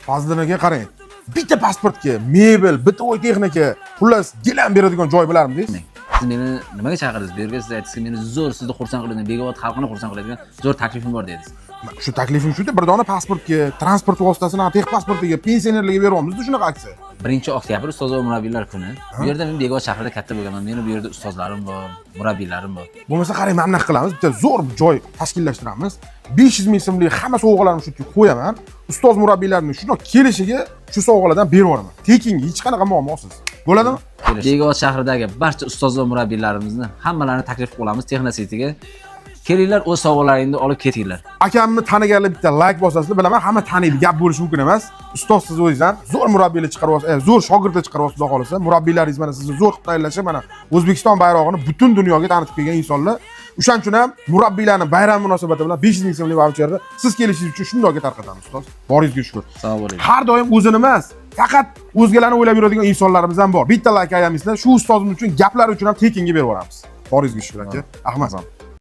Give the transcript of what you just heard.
Fazliddin aka qarang. Bitta pasportga, mebel, bitta oy texnika, xullas gilam beradigan joy bilarmidingiz? Siz meni nimaga chaqirdingiz? Bu yerga siz aytdingiz, meni zo'r sizni xursand qiladigan, Bekobod xalqini xursand qiladigan zo'r taklifim bor dedingiz. Shu taklifim shu-da, bir dona pasportga, transport vositasini, tex pasportiga, pensionerlarga beryapmiz-da shunaqa aksiya. 1-oktyabr ustoz va murabbiylar kuni. Bu yerda men Bekobod shahrida katta bo'lganman. Meni bu yerda ustozlarim bor, murabbiylarim bor. Bo'lmasa qarang, mana bunaqa qilamiz. Bitta zo'r joy tashkillashtiramiz. 500 ming so'mlik hamma sovg'alarni shu yerga qo'yaman. Ustoz murabbiylarning shundoq kelishiga shu sovg'alardan berib yuboraman. Tekinga hech qanaqa muammosiz. Bo'ladimi? Bekobod shahridagi barcha ustoz va murabbiylarimizni hammalarini taklif qilib olamiz Texnositiga. Kelinglar, o'z sovg'alaringni olib ketinglar. Akamni taniganlar bitta like bosasizlar, bilaman, hamma taniydi, gap bo'lishi mumkin emas. Ustoz siz o'zingizdan zo'r murabbiylar chiqarib olasiz, zo'r shogirdlar chiqarib olasiz, xudo xolasa. Murabbiylaringiz mana sizni zo'r qilib tayyorlashi, mana O'zbekiston bayrog'ini butun dunyoga tanitib kelgan insonlar. O'shaning uchun ham murabbiylarning bayram munosabati bilan 500 ming so'mlik vaucherni siz kelishingiz uchun shundoqga tarqatamiz, ustoz. Boringizga shukr. Sog' bo'ling. Har doim o'zini emas, faqat o'zgalarni o'ylab yuradigan insonlarimiz ham bor. Bitta like ayamizlar, shu ustozimiz uchun gaplari uchun ham tekinga berib yuboramiz. Boringizga shukr aka. Rahmat.